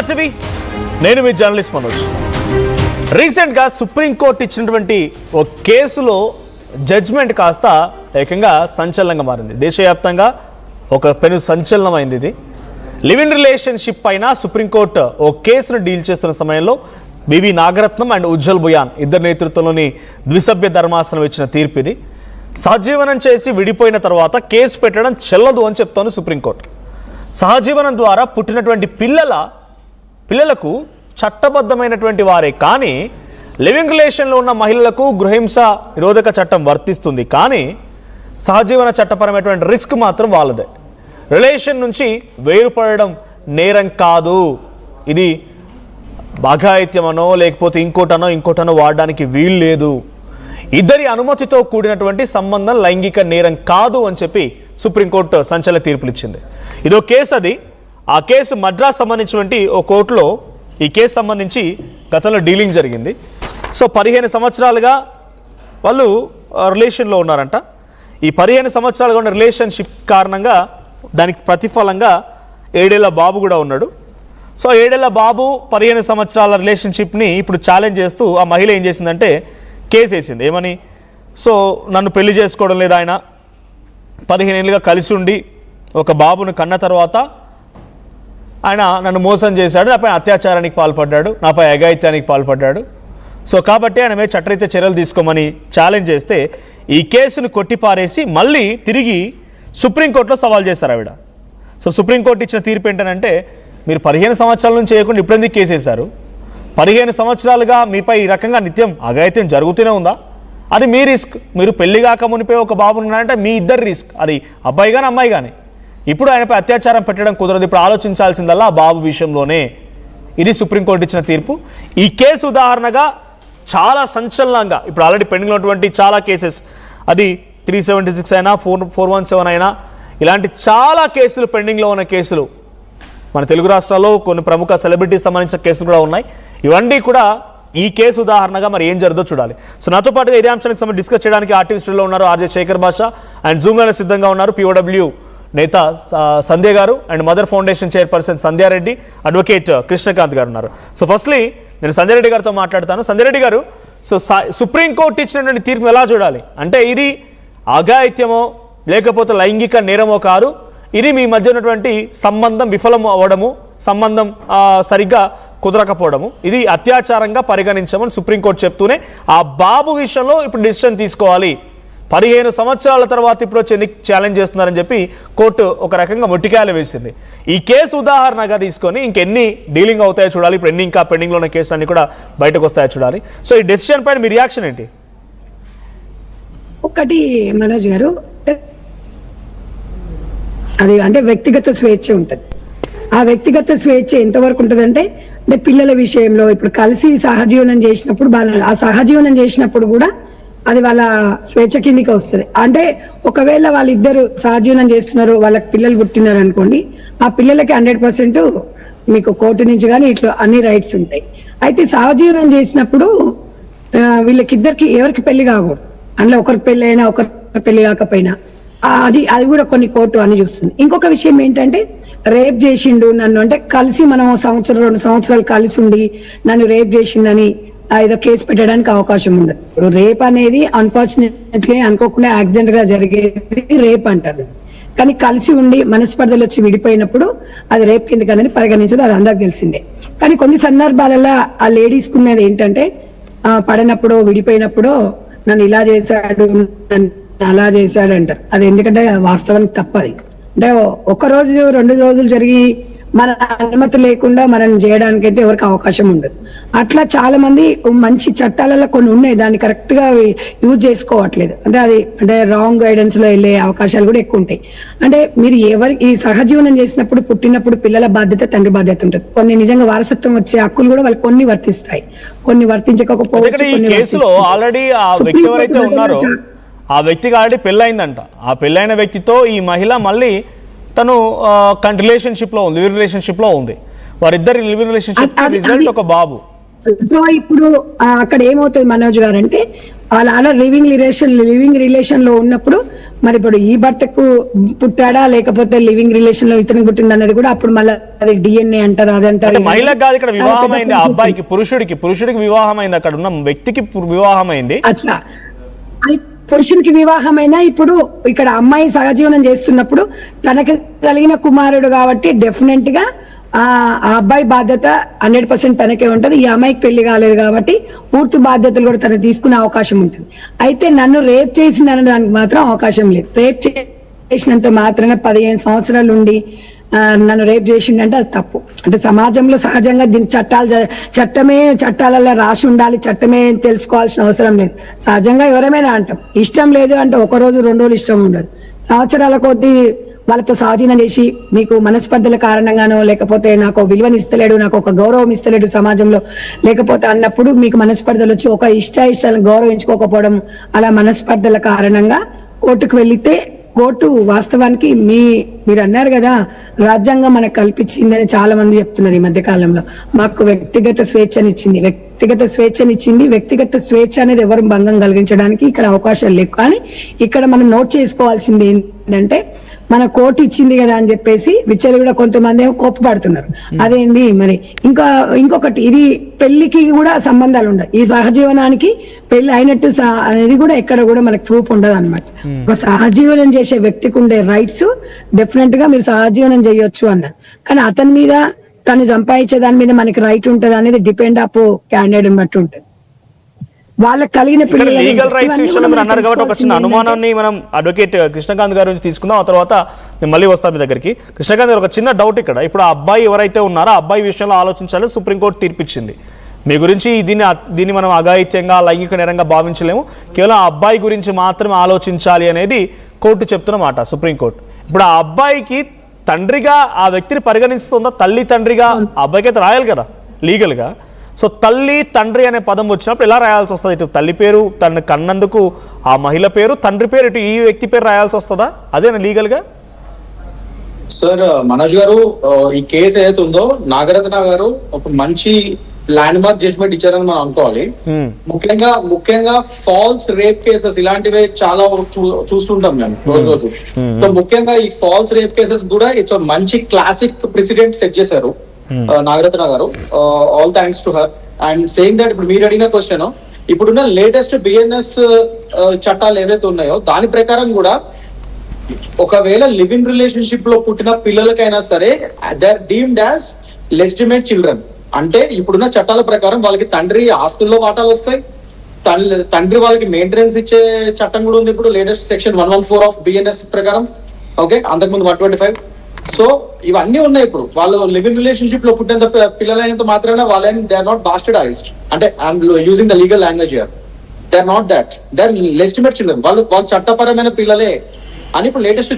TV నేను మీ journalist Manoj. రీసెంట్గా supreme court ఇచ్చినటువంటి ఒక కేసులో జడ్జ్మెంట్ కాస్త ఏకంగా సంచలనంగా మారింది. దేశవ్యాప్తంగా ఒక పెను సంచలనమైంది. ఇది లివ్ ఇన్ రిలేషన్షిప్ పైన సుప్రీంకోర్టు ఓ కేసును డీల్ చేస్తున్న సమయంలో బివి నాగరత్నం అండ్ ఉజ్జల్ బుయాన్ ఇద్దరు నేతృత్వంలోని ద్విసభ్య ధర్మాసనం ఇచ్చిన తీర్పు ఇది. సహజీవనం చేసి విడిపోయిన తర్వాత కేసు పెట్టడం చెల్లదు అని చెప్తోంది సుప్రీంకోర్టు. సహజీవనం ద్వారా పుట్టినటువంటి పిల్లలకు చట్టబద్ధమైనటువంటి వారే, కానీ లివింగ్ రిలేషన్లో ఉన్న మహిళలకు గృహహింస నిరోధక చట్టం వర్తిస్తుంది, కానీ సహజీవన చట్టపరమైనటువంటి రిస్క్ మాత్రం వాళ్ళదే. రిలేషన్ నుంచి వేరుపడడం నేరం కాదు. ఇది అఘాయిత్యమనో లేకపోతే ఇంకోటనో వాడడానికి వీలు లేదు. ఇద్దరి అనుమతితో కూడినటువంటి సంబంధం లైంగిక నేరం కాదు అని చెప్పి సుప్రీంకోర్టు సంచలన తీర్పులు ఇచ్చింది. ఇదో కేసు. ఆ కేసు మద్రాస్ సంబంధించినటువంటి ఓ కోర్టులో ఈ కేసు సంబంధించి గతంలో డీలింగ్ జరిగింది. సో 15 సంవత్సరాలుగా వాళ్ళు రిలేషన్లో ఉన్నారంట. ఈ 15 సంవత్సరాలుగా ఉన్న రిలేషన్షిప్ కారణంగా దానికి ప్రతిఫలంగా 7 ఏళ్ల బాబు కూడా ఉన్నాడు. సో 7 ఏళ్ల బాబు 15 సంవత్సరాల రిలేషన్షిప్ని ఇప్పుడు ఛాలెంజ్ చేస్తూ ఆ మహిళ ఏం చేసిందంటే కేసు వేసింది. ఏమని? సో నన్ను పెళ్లి చేసుకోవడం లేదు, ఆయన 15 ఏళ్ళుగా కలిసి ఉండి ఒక బాబును కన్న తర్వాత ఆయన నన్ను మోసం చేశాడు, నాపై అత్యాచారానికి పాల్పడ్డాడు, నాపై అఘాయిత్యానికి పాల్పడ్డాడు. సో కాబట్టి ఆయన మీద చట్టరీత్యా చర్యలు తీసుకోమని ఛాలెంజ్ చేస్తే ఈ కేసును కొట్టిపారేసి మళ్ళీ తిరిగి సుప్రీంకోర్టులో సవాల్ చేశారు ఆవిడ. సో సుప్రీంకోర్టు ఇచ్చిన తీర్పు ఏంటంటే, మీరు 15 సంవత్సరాల నుంచి చేయకుండా ఇప్పుడెందుకు కేసు వేశారు? 15 సంవత్సరాలుగా మీపై ఈ రకంగా నిత్యం అఘాయిత్యం జరుగుతూనే ఉందా? అది మీ రిస్క్. మీరు పెళ్లి కాక మునిపై ఒక బాబు ఉన్నారంటే మీ ఇద్దరు రిస్క్, అది అబ్బాయి కానీ అమ్మాయి కానీ. ఇప్పుడు ఆయనపై అత్యాచారం పెట్టడం కుదరదు. ఇప్పుడు ఆలోచించాల్సిందల్లా ఆ బాబు విషయంలోనే. ఇది సుప్రీంకోర్టు ఇచ్చిన తీర్పు. ఈ కేసు ఉదాహరణగా చాలా సంచలనంగా ఇప్పుడు ఆల్రెడీ పెండింగ్లో ఉన్నటువంటి చాలా కేసెస్, అది 376 అయినా 417 అయినా, ఇలాంటి చాలా కేసులు పెండింగ్లో ఉన్న కేసులు మన తెలుగు రాష్ట్రాల్లో కొన్ని ప్రముఖ సెలబ్రిటీస్ సంబంధించిన కేసులు కూడా ఉన్నాయి. ఇవన్నీ కూడా ఈ కేసు ఉదాహరణగా మరి ఏం జరుగుతుందో చూడాలి. సో నాతో పాటుగా ఇదే అంశానికి సంబంధించి డిస్కస్ చేయడానికి ఆర్టీవీ స్టూడియోలో ఉన్నారు ఆర్జే శేఖర్ భాష, అండ్ జూమ్లోనే సిద్ధంగా ఉన్నారు POW నేత సంధ్య గారు, and mother foundation chairperson Sandhya Reddy, advocate Krishnakanth గారు ఉన్నారు. సో ఫస్ట్లీ నేను సంధ్యారెడ్డి గారితో మాట్లాడతాను. సంధ్యారెడ్డి గారు, సో సుప్రీంకోర్టు ఇచ్చినటువంటి తీర్పు ఎలా చూడాలి? అంటే ఇది అఘాయిత్యమో లేకపోతే లైంగిక నేరమో కాదు, ఇది మీ మధ్య ఉన్నటువంటి సంబంధం విఫలం అవ్వడము, సంబంధం సరిగ్గా కుదరకపోవడము, ఇది అత్యాచారంగా పరిగణించమని సుప్రీంకోర్టు చెప్తూనే ఆ బాబు విషయంలో ఇప్పుడు డిసిషన్ తీసుకోవాలి. 15 సంవత్సరాల తర్వాత ఇప్పుడు వచ్చి ఎందుకు ఛాలెంజ్ చేస్తున్నారని చెప్పి కోర్టు ఒక రకంగా మొట్టికాయలు వేసింది. ఈ కేసు ఉదాహరణగా తీసుకొని ఇంకెన్ని డీలింగ్ అవుతాయో చూడాలి. ఇప్పుడు ఎన్ని ఇంకా పెండింగ్లో ఉన్న కేసులు అన్ని కూడా బయటకు వస్తాయో చూడాలి. సో ఈ డెసిషన్ పైన మీ రియాక్షన్ ఏంటి? ఒకటి మనోజ్ గారు, అది అంటే వ్యక్తిగత స్వేచ్ఛ ఉంటుంది. ఆ వ్యక్తిగత స్వేచ్ఛ ఎంతవరకు ఉంటుందంటే, అంటే పిల్లల విషయంలో ఇప్పుడు కలిసి సహజీవనం చేసినప్పుడు ఆ సహజీవనం చేసినప్పుడు కూడా అది వాళ్ళ స్వేచ్ఛ కిందికి వస్తుంది. అంటే ఒకవేళ వాళ్ళిద్దరు సహజీవనం చేస్తున్నారు, వాళ్ళకి పిల్లలు పుట్టినారు అనుకోండి, ఆ పిల్లలకి 100% మీకు కోర్టు నుంచి కానీ ఇట్లా అన్ని రైట్స్ ఉంటాయి. అయితే సహజీవనం చేసినప్పుడు వీళ్ళకిద్దరికి ఎవరికి పెళ్లి కాకూడదు. అందులో ఒకరికి పెళ్లి అయినా ఒకరికి పెళ్లి కాకపోయినా అది కూడా కొన్ని కోర్టు అని చూస్తుంది. ఇంకొక విషయం ఏంటంటే, రేప్ చేసిండు నన్ను అంటే కలిసి మనం 1-2 సంవత్సరాలు కలిసి ఉండి నన్ను రేప్ చేసిండని ఏదో కేసు పెట్టడానికి అవకాశం ఉండదు. ఇప్పుడు రేప్ అనేది అన్ఫార్చునేట్లీ అనుకోకుండా యాక్సిడెంట్ గా జరిగేది రేప్ అంటారు. కానీ కలిసి ఉండి మనస్పర్ధలు వచ్చి విడిపోయినప్పుడు అది రేప్ కిందకి అనేది పరిగణించదు, అది అందరికి తెలిసిందే. కానీ కొన్ని సందర్భాలలో ఆ లేడీస్ కున్నది ఏంటంటే, పడినప్పుడు విడిపోయినప్పుడు నన్ను ఇలా చేశాడు, అలా చేశాడు అంటారు. అది ఎందుకంటే వాస్తవానికి తప్పది. అంటే 1 రోజు 2 రోజులు జరిగి మన అనుమతి లేకుండా మనం చేయడానికి అయితే ఎవరికి అవకాశం ఉండదు. అట్లా చాలా మంది మంచి చట్టాలలో కొన్ని ఉన్నాయి, దాన్ని కరెక్ట్ గా యూజ్ చేసుకోవట్లేదు. అంటే రాంగ్ గైడెన్స్ లో వెళ్ళే అవకాశాలు కూడా ఎక్కువ ఉంటాయి. అంటే మీరు ఈ సహజీవనం చేసినప్పుడు పుట్టినప్పుడు పిల్లల బాధ్యత తండ్రి బాధ్యత ఉంటుంది. కొన్ని నిజంగా వారసత్వం వచ్చే హక్కులు కూడా వాళ్ళకి కొన్ని వర్తిస్తాయి, కొన్ని వర్తించకపోవచ్చు. ఆ వ్యక్తికి ఆల్రెడీ పెళ్ళయిందంట. ఆ పెళ్ళైన వ్యక్తితో ఈ మహిళ మళ్ళీ తను రిలేషన్షిప్లో ఉంది, లివ్ రిలేషన్షిప్లో ఉంది. వారిద్దరి లివ్ రిలేషన్షిప్ రిజల్ట్ ఒక బాబు. సో ఇప్పుడు అక్కడ ఏమవుతుంది మనోజ్ గారు అంటే అలా లివింగ్ రిలేషన్ లో ఉన్నప్పుడు మరి ఇప్పుడు ఈ భర్తకు పుట్టాడా లేకపోతే లివింగ్ రిలేషన్ లో ఇతనికి పుట్టింది అనేది కూడా అప్పుడు మళ్ళీ అది డిఎన్ఏ అంటారు అది అంటే అంటారు. మహిళకు కాదు ఇక్కడ వివాహం అయింది, ఆ అబ్బాయికి పురుషుడికి వివాహం అయింది, అక్కడ ఉన్న వ్యక్తికి వివాహం అయింది. అచ్చా, అయితే పురుషునికి వివాహమైనా ఇప్పుడు ఇక్కడ అమ్మాయి సహజీవనం చేస్తున్నప్పుడు తనకు కలిగిన కుమారుడు కాబట్టి డెఫినెట్ గా ఆ అబ్బాయి బాధ్యత 100% తనకే ఉంటది. ఈ అమ్మాయికి పెళ్లి కాలేదు కాబట్టి పూర్తి బాధ్యతలు కూడా తను తీసుకునే అవకాశం ఉంటుంది. అయితే నన్ను రేప్ చేసిన దానికి మాత్రం అవకాశం లేదు. రేప్ చేసినంత మాత్రాన 15 సంవత్సరాలు ఉండి నన్ను రేప్ చేసిండంటే అది తప్పు. అంటే సమాజంలో సహజంగా దీని చట్టాలలో రాసి ఉండాలి, చట్టమే తెలుసుకోవాల్సిన అవసరం లేదు. సహజంగా ఎవరేమైనా అంటాం, ఇష్టం లేదు అంటే 1 రోజు 2 రోజులు ఇష్టం ఉండదు. సంవత్సరాల కొద్దీ వాళ్ళతో సహజీవనం చేసి మీకు మనస్పర్ధల కారణంగానో లేకపోతే నాకు విలువని ఇస్తలేడు, నాకు ఒక గౌరవం ఇస్తలేడు సమాజంలో లేకపోతే అన్నప్పుడు మీకు మనస్పర్ధలు వచ్చి ఒక ఇష్టాలను గౌరవించుకోకపోవడం అలా మనస్పర్ధల కారణంగా కోర్టుకు వెళితే కోర్టు వాస్తవానికి మీరు అన్నారు కదా రాజ్యాంగం మనకు కల్పించిందని చాలా మంది చెప్తున్నారు ఈ మధ్య కాలంలో. మాకు వ్యక్తిగత స్వేచ్ఛనిచ్చింది. వ్యక్తిగత స్వేచ్ఛ అనేది ఎవరు భంగం కలిగించడానికి ఇక్కడ అవకాశాలు లేవు. కానీ ఇక్కడ మనం నోట్ చేసుకోవాల్సింది ఏంటంటే మన కోర్టు ఇచ్చింది కదా అని చెప్పేసి విచ్చలు కూడా కొంతమంది ఏమో కోప్పడుతున్నారు. అదేంది మరి ఇంకొకటి ఇది పెళ్లికి కూడా సంబంధాలు ఉండవు. ఈ సహజీవనానికి పెళ్లి అయినట్టు అనేది కూడా ఎక్కడ కూడా మనకు ప్రూఫ్ ఉండదు అనమాట. ఒక సహజీవనం చేసే వ్యక్తికి ఉండే రైట్స్ డెఫినెట్ గా మీరు సహజీవనం చేయొచ్చు అన్నారు. కానీ అతని మీద తను సంపాదించే దాని మీద మనకి రైట్ ఉంటుంది అనేది డిపెండ్ అప్ క్యాండిడేట్ బట్టి ఉంటుంది. వాళ్ళకి కలిగిన లీగల్ రైట్స్ విషయంలో మీరు అన్నారు కాబట్టి ఒక చిన్న అనుమానాన్ని మనం అడ్వకేట్ కృష్ణకాంత్ గారి నుంచి తీసుకుందాం. ఆ తర్వాత నేను మళ్ళీ వస్తాను మీ దగ్గరికి. కృష్ణకాంత్ గారు, ఒక చిన్న డౌట్ ఇక్కడ. ఇప్పుడు ఆ అబ్బాయి ఎవరైతే ఉన్నారో ఆ అబ్బాయి విషయంలో ఆలోచించాలి, సుప్రీంకోర్టు తీర్పిచ్చింది. మీ గురించి దీన్ని మనం అఘాయిత్యంగా లైంగిక నేరంగా భావించలేము, కేవలం ఆ అబ్బాయి గురించి మాత్రమే ఆలోచించాలి అనేది కోర్టు చెప్తున్న మాట, సుప్రీంకోర్టు. ఇప్పుడు ఆ అబ్బాయికి తండ్రిగా ఆ వ్యక్తిని పరిగణిస్తుందా? తల్లి తండ్రిగా ఆ అబ్బాయికి అయితే రాయాలి కదా లీగల్గా. సో తల్లి తండ్రి అనే పదం వచ్చినప్పుడు ఎలా రాయాల్సి వస్తుంది? ఇటు తల్లి పేరు తన కన్నందుకు ఆ మహిళ పేరు, తండ్రి పేరు, ఇటు ఈ వ్యక్తి పేరు రాయాల్సి వస్తుందా? అదేనా లీగల్గా? సార్ మనోజ్ గారు, ఈ కేసు ఏదైతే ఉందో నాగరత్న గారు ఒక మంచి ల్యాండ్ మార్క్ జడ్జ్మెంట్ ఇచ్చారని మనం అనుకోవాలి. ముఖ్యంగా ఫాల్స్ రేప్ కేసెస్ ఇలాంటివే చాలా చూస్తుంటాం మేము రోజు. సో ముఖ్యంగా ఈ ఫాల్స్ రేప్ కేసెస్ కూడా ఇట్స్ మంచి క్లాసిక్ ప్రెసిడెంట్ సెట్ చేశారు నాగరత్న గారు. All thanks to her. And saying that ఇప్పుడు మీరు అడిగిన క్వశ్చన్, ఇప్పుడున్న లేటెస్ట్ బిఎన్ఎస్ చట్టాలు ఏవైతే ఉన్నాయో దాని ప్రకారం కూడా ఒకవేళ లివింగ్ రిలేషన్షిప్ లో పుట్టిన పిల్లలకైనా సరే they are deemed as legitimate children. అంటే ఇప్పుడున్న చట్టాల ప్రకారం వాళ్ళకి తండ్రి ఆస్తుల్లో వాటాలు వస్తాయి, తండ్రి వాళ్ళకి మెయింటెనెన్స్ ఇచ్చే చట్టం కూడా ఉంది ఇప్పుడు లేటెస్ట్ సెక్షన్ 114 ఆఫ్ బిఎన్ఎస్ ప్రకారం. ఓకే, అంతకుముందు 125. సో ఇవన్నీ ఉన్నాయి. ఇప్పుడు వాళ్ళు లివింగ్ రిలేషన్షిప్ లో పుట్టినంత పిల్లలైనంత మాత్రాన వాళ్ళని దే ఆర్ నాట్ బాస్టర్డైజ్డ్. అంటే I'm using the legal language here. They are not that, they are legitimate children. వాళ్ళు చట్టపరమైన పిల్లలే అని ఇప్పుడు లేటెస్ట్